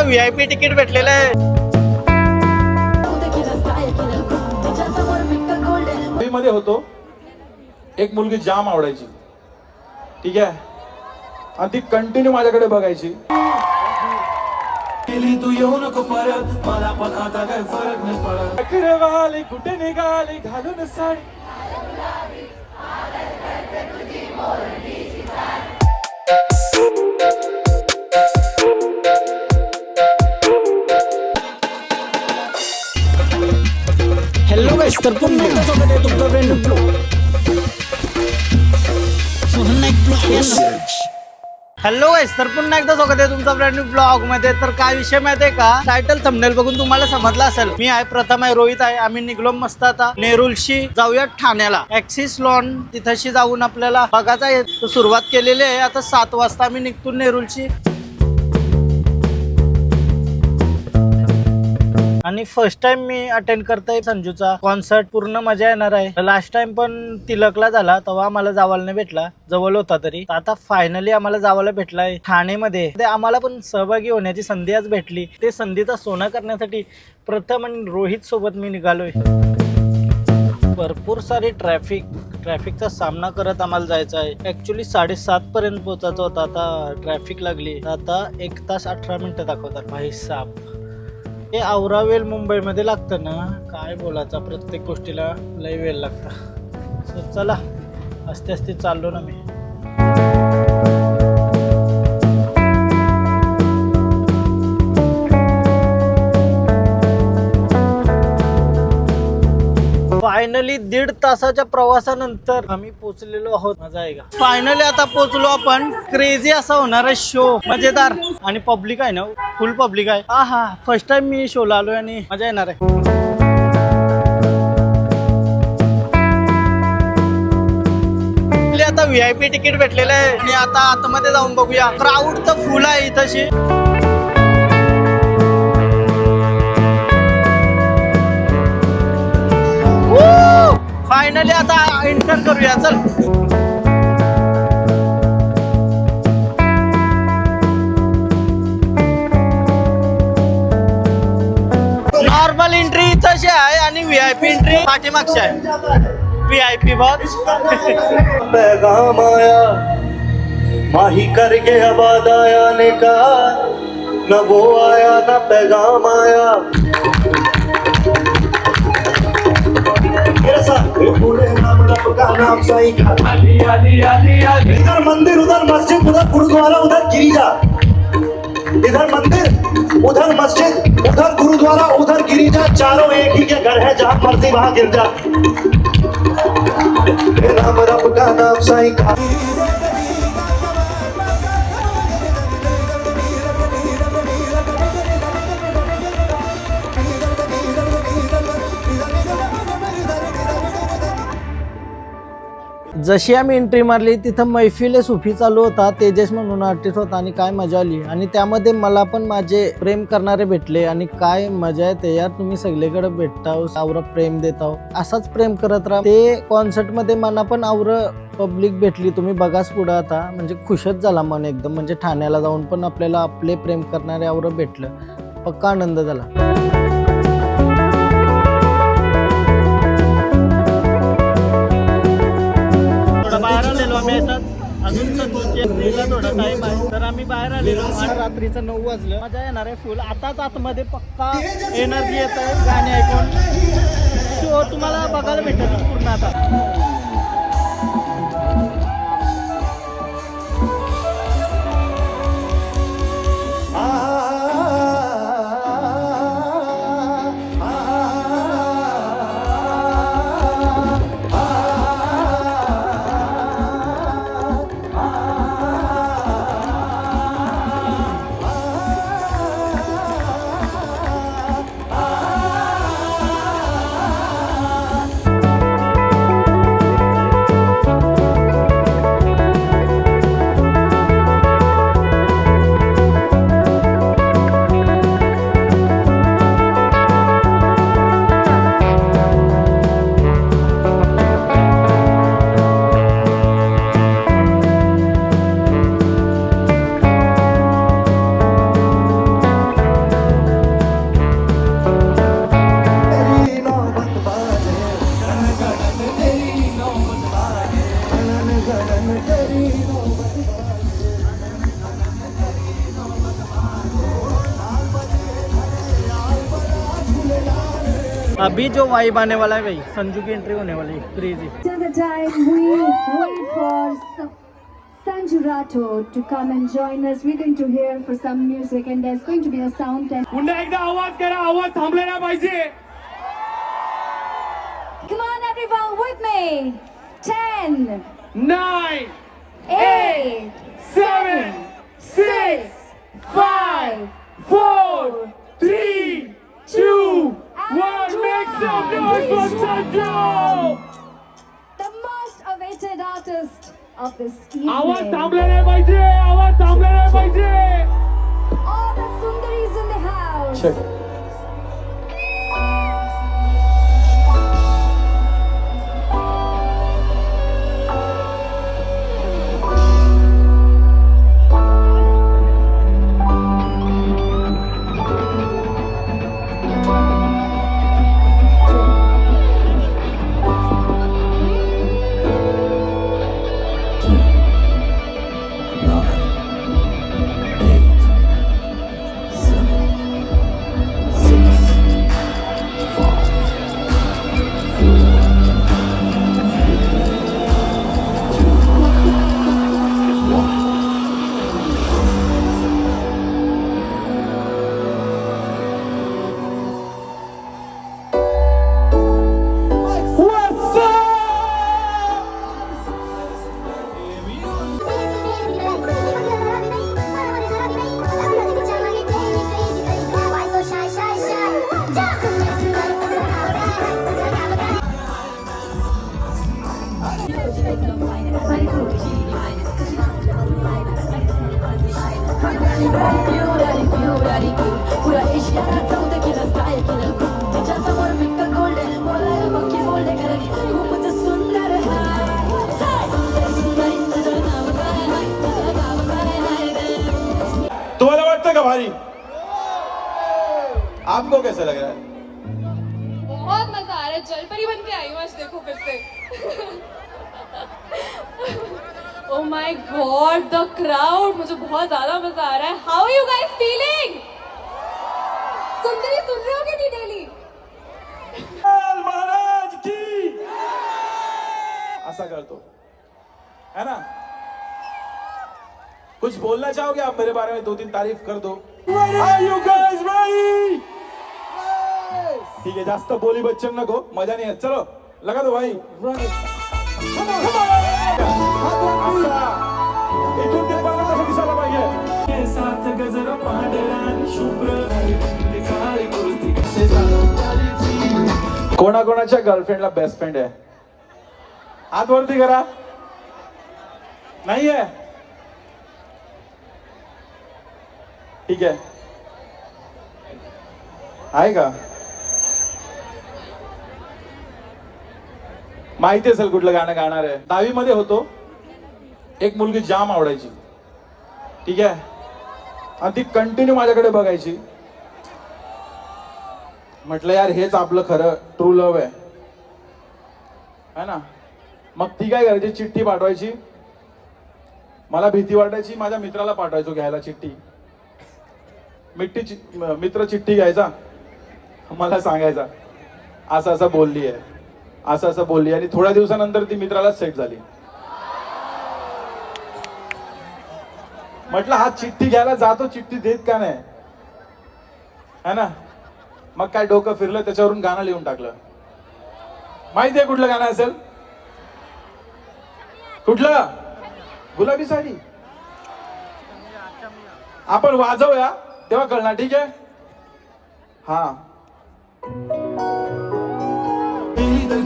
आता VIP ticket भेटलेलं आहे. मध्ये होतो एक मुलगी जाम आवडायची, ठीक आहे, आणि ती कंटिन्यू माझ्याकडे बघायची. तू येऊ नको परत, मला पण आता काय फरक नाही पडत. अखरेवाली कुठे निघाली घालून साडी. हॅलो गाइस, तर पुन्हा एकदा स्वागत आहे तुमचं brand new blog. Hello guys, तर पुन्हा एकदा स्वागत आहे तुमचं ब्रँड न्यू ब्लॉग मध्ये. तर काय विषय माहिती आहे का, टायटल थंबनेल बघून तुम्हाला समजलं असेल. मी आहे प्रथम, आहे रोहित आहे. आम्ही निघलो मस्त आता नेरुलशी जाऊया ठाण्याला. ऍक्सिस लॉन तिथंशी जाऊन आपल्याला बघायचं आहे. सुरुवात केलेली आहे. आता 7 वाजता आम्ही निघतो नेरुलशी. आणि फर्स्ट टाइम मी अटेंड करतोय संजूचा कॉन्सर्ट. पूर्ण मजा येणार आहे. लास्ट टाइम पण तिलकला झाला तेव्हा आम्हाला जावायला नाही भेटला, जवळ होता तरी. आता फायनली आम्हाला जावायला भेटलाय ठाणेमध्ये. ते आम्हाला पण सहभागी होण्याची संधी आज भेटली. ते संधीचा सोनं करण्यासाठी प्रथम आणि रोहित सोबत मी निघालोय. भरपूर सारी ट्रॅफिकचा सामना करत आम्हाला जायचं आहे. ऍक्च्युली 7:30 पर्यंत पोहोचायचं होतं. आता ट्रॅफिक लागली. आता 1 तास 18 मिनिटं दाखवतात. भाई साहब, हे औरावेल मुंबईमध्ये लागतं ना, काय बोलायचं, प्रत्येक गोष्टीला लय वेळ लागतं. सो चला, आस्ते आस्ते चाललो ना मी. फायनली 1.5 तासाच्या प्रवासानंतर आम्ही पोहोचलेलो आहोत. मजा आहे का? फायनली आता पोहोचलो आपण. क्रेझी असा होणार आहे शो, मजेदार. आणि पब्लिक आहे ना, फुल पब्लिक आहे. हा फर्स्ट टाइम मी शोला आलोय आणि मजा येणार आहे. आता VIP तिकीट भेटलेलं आहे आणि आता आतमध्ये जाऊन बघूया. क्राऊड तर फुल आहे इथंशी. फायनली आता एंटर करूया. चल, नॉर्मल एंट्री इथंशी आहे आणि VIP एंट्री पाठीमागची आहे. VIP बघ. पैगाम आया माही करके आबाद आया ने का, न वो आया न पैगाम आया. नाम साईं का. इधर मंदिर उधर मस्जिद उधर गुरुद्वारा उधर गिरिजा. इधर मंदिर उधर मस्जिद उधर गुरुद्वारा उधर गिरिजा. चारों एक ही के घर है, जहाँ मर्जी वहाँ गिर जा. नाम रब का नाम साईं का. जशी आम्ही एंट्री मारली तिथं मैफिल सुफी चालू होता. तेजस म्हणून आर्टिस्ट होता आणि काय मजा आली. आणि त्यामध्ये मला पण माझे प्रेम करणारे भेटले आणि काय मजा येते यार. तुम्ही सगळीकडे भेटताव, आवर प्रेम देताव, असाच प्रेम करत राहा. ते कॉन्सर्ट मध्ये मला पण आवर पब्लिक भेटली. तुम्ही बघाच पुढं आता, म्हणजे खुशच झाला मन एकदम. म्हणजे ठाण्याला जाऊन पण आपल्याला आपले प्रेम करणारे आवर भेटलं. पक्का आनंद झाला. बाहेर आलेलो आम्ही अजून संजूच्या थोडा टाइम आहे. तर आम्ही बाहेर आलेलो आणि रात्रीचं 9 वाजलं. मजा येणार आहे फुल. आताच आतमध्ये पक्का एनर्जी येत आहे गाणी ऐकून. शो तुम्हाला बघायला भेटत पूर्ण आता. अभी जो वाइब आने वाला है भाई, संजू की एंट्री होने वाली है crazy. Till the time we wait for Sanju Rathod to come and join us, we're going to hear for some music and there's going to be a sound test. पुन्हा एकदा आवाज करा, आवाज थांबलेला पाहिजे. Come on everyone with me. 10, 9, 8, 7, 6, 5, 4, 3, 2, 1. Make some noise for Sanju. the most awaited artist of this आवाज evening. थांबलेला पाहिजे, आवाज थांबलेला पाहिजे. All the sundaris in the house. Check. तुम्हाला वाटतं का भारी? आपको कैसा लग रहा है? बहुत मजा आ रहा है. जलपरी बन के आई हूँ आज, देखो फिर से. Oh my God, the crowd, मुझे बहुत ज्यादा मजा आ रहा है. How are you guys feeling? सुंदरी सुन रहे हो कि नहीं डेली? महाराज की ऐसा करतो है ना. कुछ बोलना चाहोगे आप मेरे बारे में? 2-3 तारीफ कर दो. Are you guys ready? ठीक है, जास्त बोली बच्चन नको, मजा नहीं है. चलो लगा दो भाई. इथून ते पाहणं कसं दिसायला पाहिजे. सात गजर पांढरा आणि शुभ्र कोणाकोणाच्या गर्लफ्रेंडला बेस्ट फ्रेंड आहे? हात वरती करा. नाहीये? ठीक आहे. आहे का? माहिती असेल कुठलं गाणं गाणार आहे. 10वी मध्ये होतो, एक मुलगी जाम आवडायची. ठीक आहे, आणि ती कंटिन्यू माझ्याकडे बघायची. म्हटलं यार हेच आपलं खरं ट्रू लव्ह आहे ना. मग ती काय करायची, चिठ्ठी पाठवायची. मला भीती वाटायची, माझ्या मित्राला पाठवायचो घ्यायला चिठ्ठी. मित्र चिठ्ठी घ्यायचा, मला सांगायचा असं असं बोलली आहे, असं असं बोलली. आणि थोड्या दिवसानंतर ती मित्राला सेट झाली. म्हटलं हा चिठ्ठी घ्यायला जातो, चिठ्ठी देत का नाही है ना. मग काय डोकं फिरलं, त्याच्यावरून गाणं लिहून टाकलं. माहितीये कुठलं गाणं असेल? कुठलं? गुलाबी साडी. आपण वाजवूया तेव्हा कळणार. ठीक आहे. हा.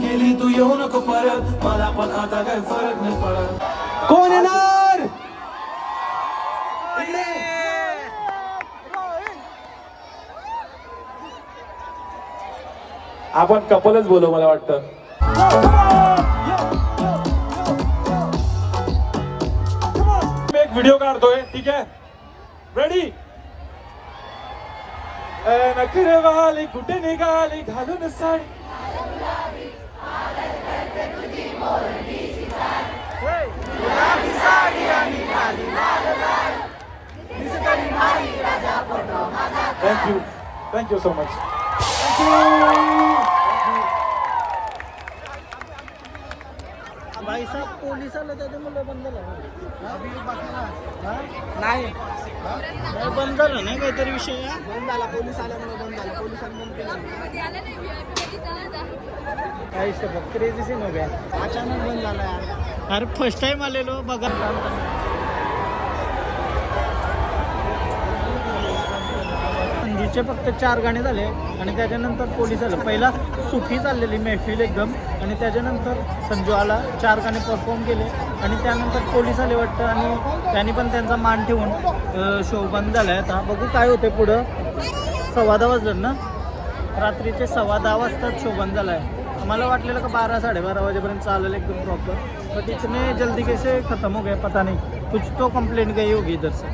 गेली तू येऊ नको परत, मला पण आता काय फरक नाही पडत. कोण येणार? आपण कपलच बोलू मला वाटतं. मी एक व्हिडिओ काढतोय. ठीक आहे, रेडी? नखरेवाली कुठे निघाली घालून sari. Thank you, thank you so much. Thank you. भाई साहेब पोलीस आलं त्याच्यामुळे बंद झालं नाही बंद झालं नाही काहीतरी विषय बंद झाला पोलीस आल्यामुळे बंद झाला पोलिसांनी बंद केलं काही शपथ क्रेझी सीन हो गया अचानक बंद झाला अरे फर्स्ट टाइम आलेलो बघा संजूचे फक्त 4 गाणे झाले आणि त्याच्यानंतर पोलीस आलं पहिला सुफी चाललेली मैफिल एकदम आणि त्याच्यानंतर संजू आला 4 गाणे परफॉर्म केले आणि त्यानंतर पोलीस आले वाटतं आणि त्यांनी पण त्यांचा मान ठेवून शो बंद झाला आहे आता बघू काय होते पुढं 10:15 वाजलं ना रात्रीचे 10:15 वाजता शो बंद झाला आहे मला वाटलेलं का 12-12:30 वाजेपर्यंत चालेल एकदम प्रॉपर बट इतने जल्दी कैसे ख़त्म हो गया पता नहीं कुछ तो कंप्लेंट गई होगी इधर से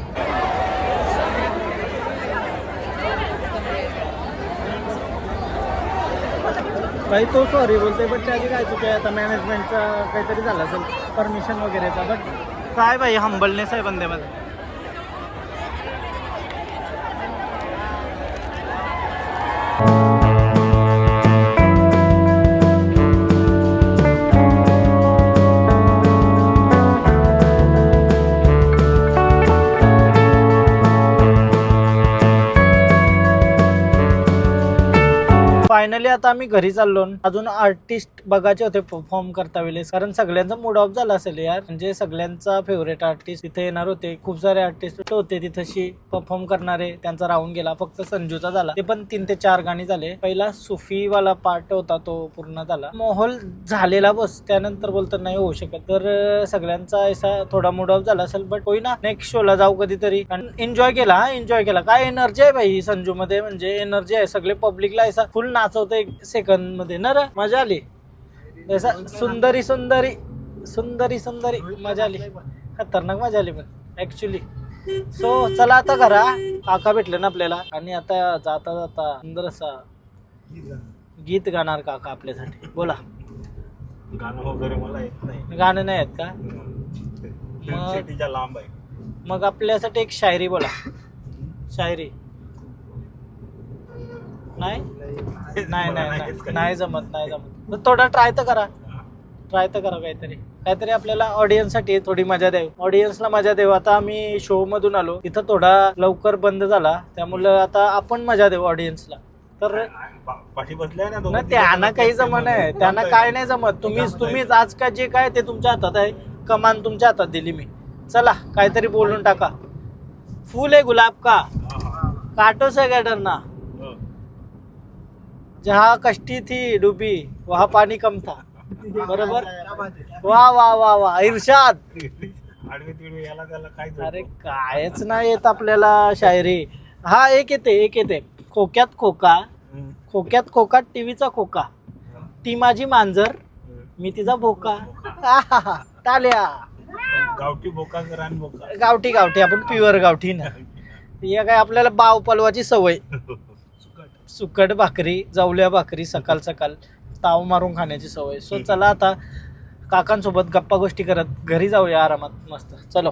भाई तो सॉरी बोलते बट त्याची काय चुकी आहे आता मॅनेजमेंटचा काहीतरी झालं असेल परमिशन वगैरेचा बट काय भाई हंबलनेस आहे बंदेमध्ये फायनली आता आम्ही घरी चाललो अजून आर्टिस्ट बघायचे होते परफॉर्म करता वेळेस कारण सगळ्यांचा मूड ऑफ झाला असेल यार म्हणजे सगळ्यांचा फेवरेट आर्टिस्ट तिथे येणार होते खूप सारे आर्टिस्ट होते तिथेशी परफॉर्म करणारे त्यांचा राहून गेला फक्त संजूचा झाला ते पण 3 ते 4 गाणी झाले पहिला सुफी वाला पार्ट होता तो पूर्ण झाला माहोल झालेला बस त्यानंतर बोलतो नाही होऊ शकत तर सगळ्यांचा असा थोडा मूड ऑफ झाला असेल बट होई ना नेक्स्ट शोला जाऊ कधीतरी एन्जॉय केला काय एनर्जी आहे भाई संजू मध्ये म्हणजे एनर्जी आहे सगळे पब्लिकला असा फुल नाचवतं 1 सेकंद मध्ये ना रे मजा आली जसा सुंदरी मजा आली खतरनाक मजा आली पण ऍक्च्युली सो चला आता घरा काका भेटले ना आपल्याला आणि आता जाता जाता सुंदर असा गीत गाणार काका आपल्यासाठी बोला गाणं वगैरे मला येत नाही गाणं नाही आहेत का सिटीच्या लांब आहे मग आपल्यासाठी एक शायरी बोला शायरी नाही जमत थोडा ट्राय तर करा काहीतरी आपल्याला ऑडियन्स साठी थोडी मजा द्यावी ऑडियन्सला मजा देऊ आता आम्ही शो मधून आलो तिथं थोडा लवकर बंद झाला त्यामुळे आता आपण मजा देऊ ऑडियन्सला तर पाठी बसले ना त्यांना काही जमत नाही त्यांना काय नाही जमत तुम्हीच आज काय जे काय ते तुमच्या हातात आहे कमान तुमच्या हातात दिली मी चला काहीतरी बोलून टाका फूल है गुलाब का कांटों से क्या डरना जहाँ कश्ती थी डूबी वहाँ पानी कम था बरोबर वाह इरशाद अरे कायच नाही येत आपल्याला शायरी हा एक येते खोक्यात खोका टीव्हीचा खोका ती माझी मांजर मी तिचा भोका टाल्या गावठी बोका बोका गावठी आपण प्युअर गावठी ना या काय आपल्याला बाव पलवाची सवय सुकट भाकरी जवल्या भाकरी सकाळ ताव मारून खाण्याची सवय सो चला आता काकांसोबत गप्पा गोष्टी करत घरी जाऊया आरामात मस्त चलो